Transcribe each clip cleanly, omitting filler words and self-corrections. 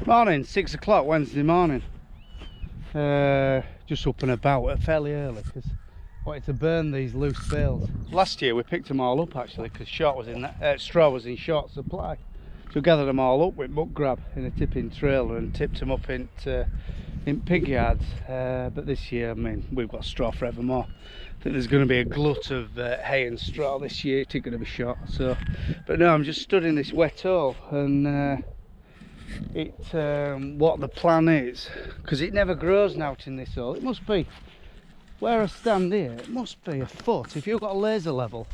Morning, 6 o'clock Wednesday morning. Just up and about fairly early because I wanted to burn these loose bales. Last year we picked them all up actually because straw was in short supply. So we gathered them all up with muck grab in a tipping trailer and tipped them up in pig yards. But this year, I mean, we've got straw forevermore. I think there's going to be a glut of hay and straw this year. It's going to be short. So, but no, I'm just stood in this wet hole and what the plan is, because it never grows now in this hole. It must be where I stand here, it must be a foot. If you've got a laser level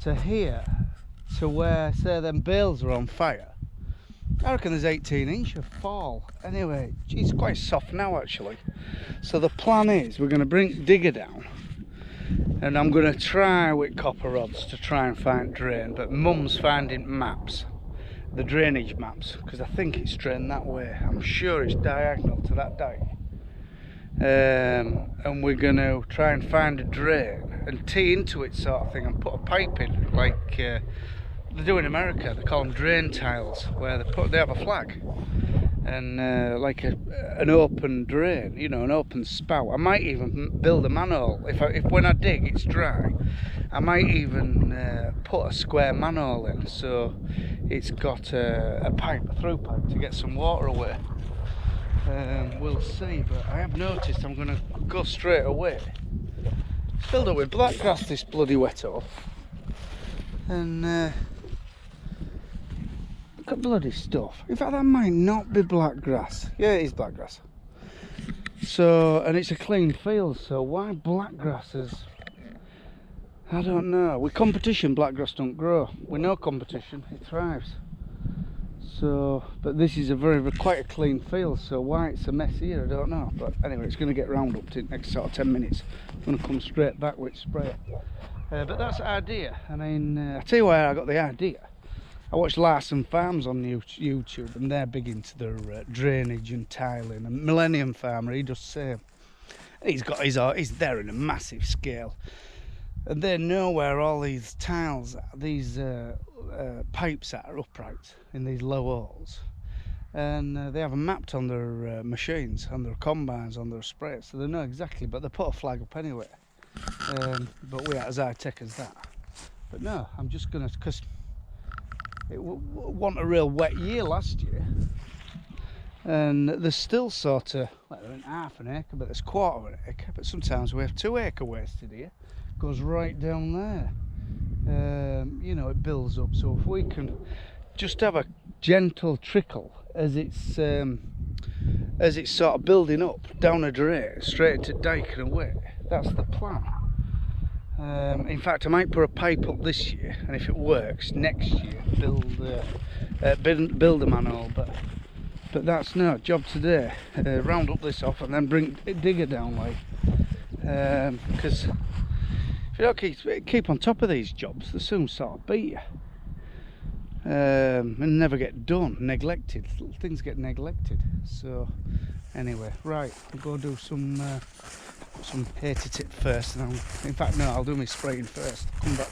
to here to where, say, them bales are on fire, I reckon there's 18 inch of fall. Anyway, it's quite soft now actually. So the plan is we're going to bring digger down and I'm going to try with copper rods to try and find drain, but Mum's finding maps, the drainage maps, because I think it's drained that way. I'm sure it's diagonal to that dike. And we're going to try and find a drain and tee into it sort of thing and put a pipe in like they do in America. They call them drain tiles, where they have a flag and like an open drain, you know, an open spout. I might even build a manhole if when I dig it's dry. I might even put a square manhole in so it's got a pipe, a through pipe to get some water away. We'll see, but I have noticed I'm going to go straight away. It's filled up with blackgrass, this bloody wet hole, and look at bloody stuff. In fact, that might not be blackgrass. Yeah, it is blackgrass. So, and it's a clean field, so why blackgrass is, I don't know. With competition, blackgrass don't grow. With no competition, it thrives. So, but this is quite a clean field, so why it's a mess here, I don't know. But anyway, it's going to get round up to the next sort of 10 minutes. I'm going to come straight back with spray. But that's the idea. I mean, I'll tell you where I got the idea. I watched Larson Farms on YouTube, and they're big into their drainage and tiling. And Millennium Farmer, he does the same. He's there in a massive scale. And they know where all these tiles, these pipes are upright in these low holes, and they have them mapped on their machines, on their combines, on their sprayers, so they know exactly. But they put a flag up anyway. But we are as high tech as that. But no, I'm just gonna, because it wasn't a real wet year last year, and there's still sort of, well, they're in half an acre, but there's quarter of an acre. But sometimes we have 2 acre wasted here. Goes right down there. You know, it builds up, so if we can just have a gentle trickle as it's sort of building up down a drain straight into dike and away, that's the plan. In fact, I might put a pipe up this year, and if it works, next year build a manhole. But that's no job today. Round up this off and then bring digger down, like, because if you don't keep on top of these jobs, they soon sort of beat you and never get done. Neglected, things get neglected. So anyway, right, I'll go do some hay to tip first, and in fact no, I'll do my spraying first. Come back.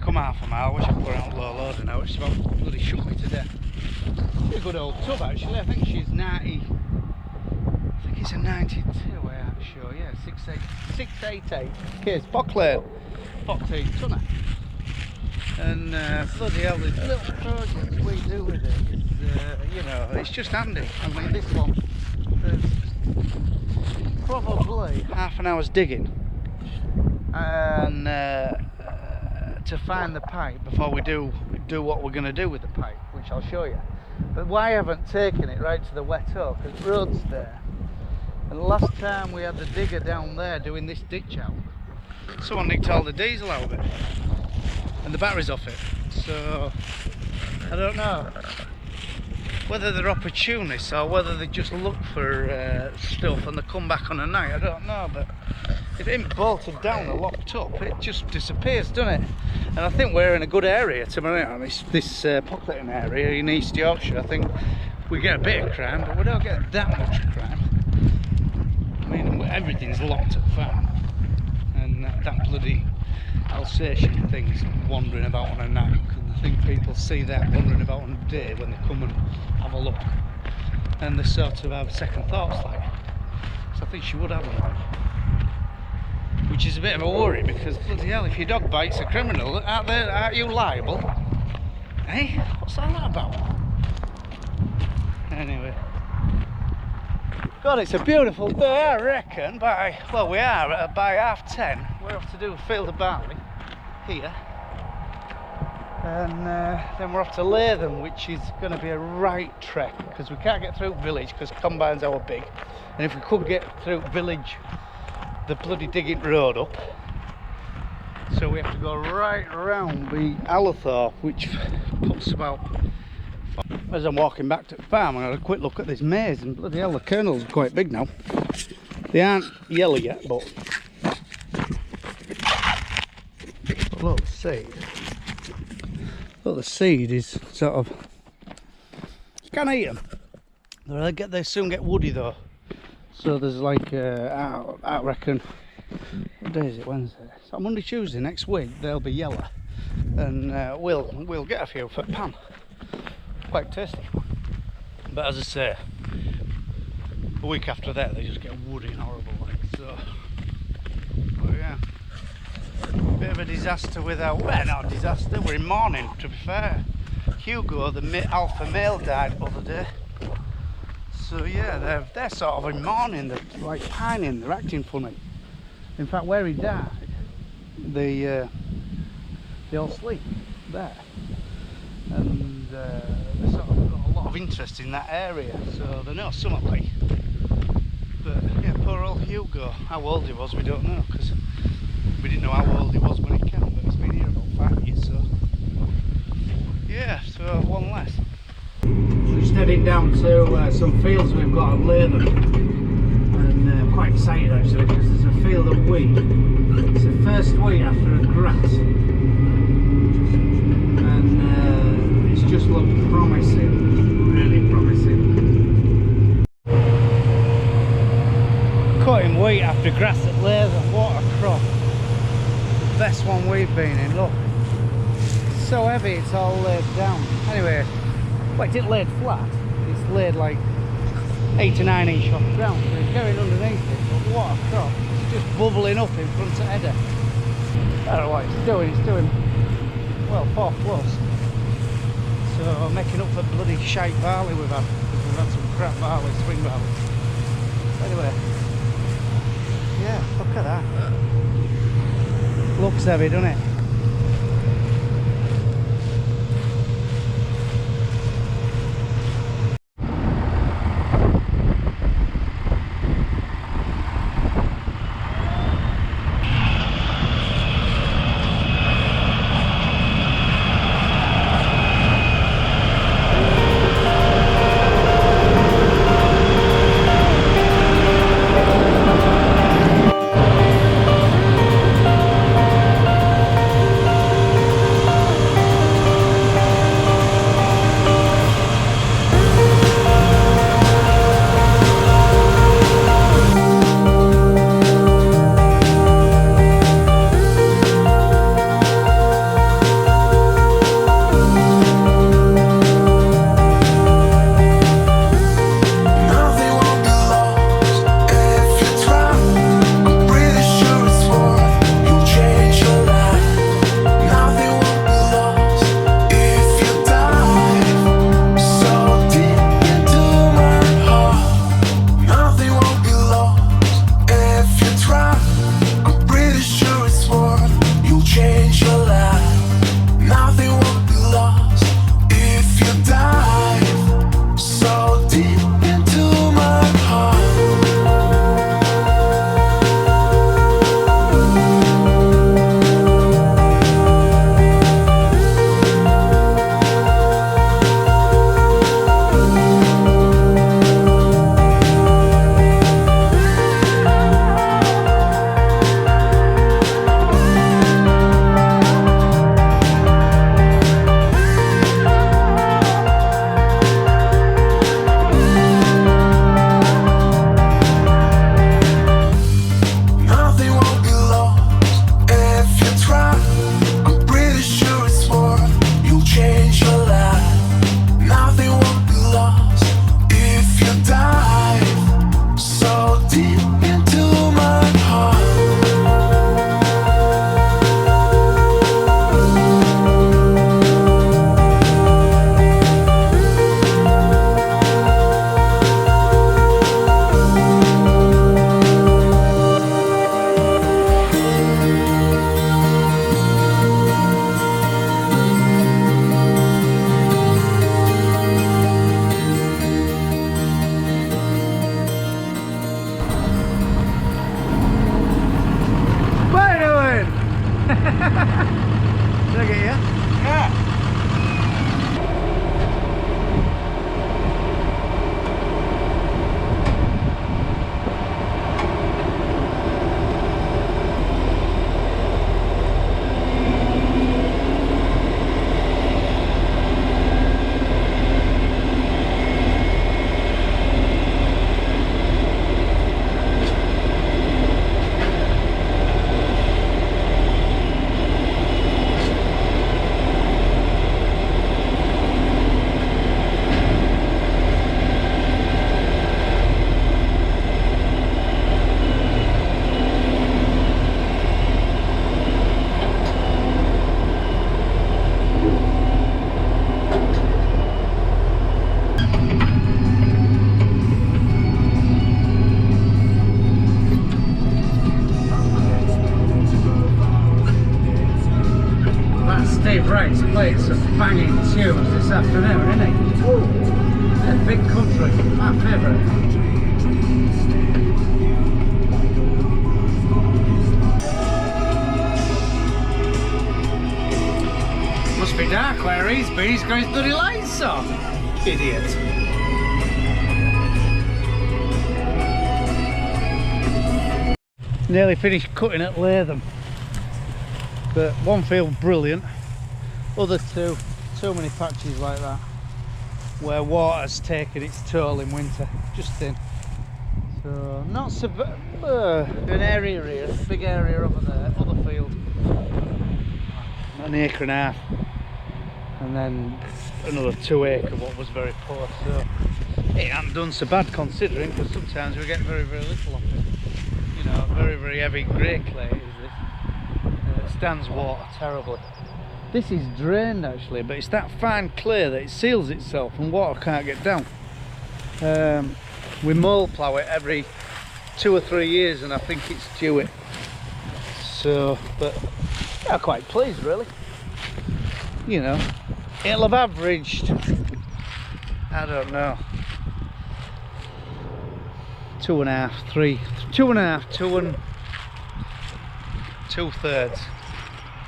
Half a mile, I wish I could put it on low loader now. It's about bloody shook me to death. Pretty good old tub actually. I think she's 90. I think it's a 92. I am sure. Yeah, 688 case Pocklane 14 tonner. And bloody hell, these little projects we do with it is, you know, it's just handy. I mean, this one, there's probably half an hour's digging, and to find the pipe before we do what we're going to do with the pipe, which I'll show you. But why I haven't taken it right to the wet hole, because the road's there, and last time we had the digger down there doing this ditch out, someone nicked all the diesel out of it and the batteries off it. So I don't know whether they're opportunists or whether they just look for stuff and they come back on a night. I don't know, but If it ain't bolted down or locked up, it just disappears, doesn't it? And I think we're in a good area, to be honest. This pocketing area in East Yorkshire, I think we get a bit of crime, but we don't get that much crime. I mean, everything's locked at the farm. And that bloody Alsatian thing's wandering about on a night. And I think people see that wandering about on a day when they come and have a look. And they sort of have second thoughts, like. So I think she would have them. Which is a bit of a worry, because bloody hell, if your dog bites a criminal, aren't you liable? Eh? What's all that about? Anyway. God, it's a beautiful day, I reckon. By 10:30, we're off to do a field of barley here. And then we're off to Latham, which is going to be a right trek, because we can't get through village because combines are big. And if we could get through village, the bloody digging road up, so we have to go right around the Allothorpe, which puts about. As I'm walking back to the farm, I had a quick look at this maize, and bloody hell, the kernels are quite big now. They aren't yellow yet, but look, the seed. Look, the seed is sort of. You can't eat them. They soon get woody though. So there's like, I reckon, what day is it? Wednesday. So Monday, Tuesday next week they'll be yellow, and we'll get a few for pan. Quite tasty. But as I say, a week after that they just get woody and horrible like. So, but yeah, bit of a disaster without. Well, not a disaster. We're in mourning, to be fair. Hugo, the alpha male, died the other day. So yeah, they're sort of in mourning, they're like pining, they're acting funny. In fact, where he died, they all sleep there. And they sort of got a lot of interest in that area, so they know something like. But yeah, poor old Hugo, how old he was we don't know, because we didn't know how old he was when he came, but he's been here about 5 years, so yeah, so one less. Just heading down to some fields we've got at Latham, and I'm quite excited actually, because there's a field of wheat. It's the first wheat after a grass, and it's just looked promising, really promising. Cutting wheat after grass at Latham, what a crop. Best one we've been in, look. It's so heavy, it's all laid down. Anyway. Well, it didn't laid flat, it's laid like 8 to 9 inch off the ground, so it's going underneath it, but what a crop. It's just bubbling up in front of header. I don't know what it's doing well, 4 plus. So making up for bloody shite barley we've had, because we've had some crap barley, spring barley. Anyway, yeah, look at that. Looks heavy, doesn't it? playing some banging tunes this afternoon, isn't he? Yeah, big country, my favourite. Must be dark where he's been, he's got his bloody lights on. Idiot. Nearly finished cutting at Latham. But one field brilliant, other two, so many patches like that where water's taken its toll in winter, just thin. So not so an area here, a big area over there, other field, an acre and a half, and then another 2 acre what was very poor. So it hadn't done so bad considering, because sometimes we get very little of it. You know, very heavy grey clay is this. It stands water terribly. This is drained actually, but it's that fine clay that it seals itself and water can't get down. We mole plough it every 2 or 3 years and I think it's due it. So, but yeah, I'm quite pleased really. You know, it'll have averaged, I don't know, 2.5, 3, 2.5, 2 and 2/3,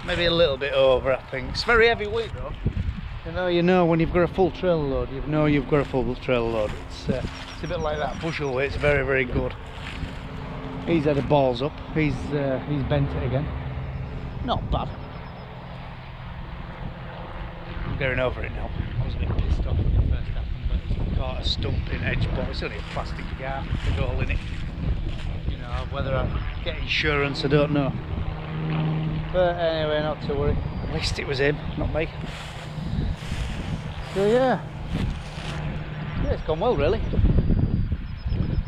maybe a little bit over. I think it's very heavy weight though. You know when you've got a full trailer load, you've got a full trailer load. It's a bit like that bushel weight. It's very good. He's had the balls up. He's bent it again. Not bad. I'm getting over it now. I was a bit pissed off when it first happened, but it's caught a stumping edge, but it's only a plastic guard with a hole in it. You know, whether I get insurance, I don't know. But anyway, not to worry. At least it was him, not me. So yeah, it's gone well really.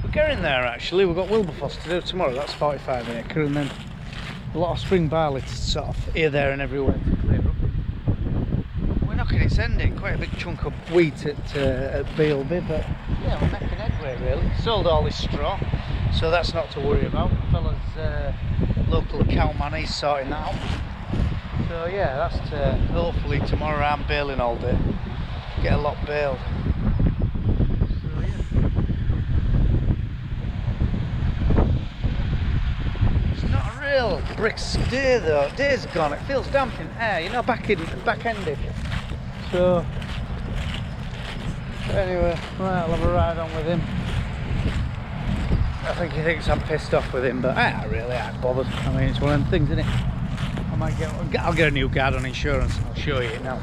We're getting there actually. We've got Wilberforce to do tomorrow. That's 45 acre, and then a lot of spring barley to sort of here, there, and everywhere to clear up. We're knocking its end in, quite a big chunk of wheat at BLB, but yeah, we're making headway really. Sold all this straw, so that's not to worry about. The fella's local account man, he's sorting that out. So yeah, that's to hopefully tomorrow I'm baling all day, get a lot baled. So yeah, it's not a real brisk day though. Day's gone, it feels damp in air, you know, back-ended. So anyway, right, I'll have a ride on with him. I think he thinks I'm pissed off with him, but I ain't bothered. I mean, it's one of them things, isn't it? I'll get a new guard on insurance. I'll show you now.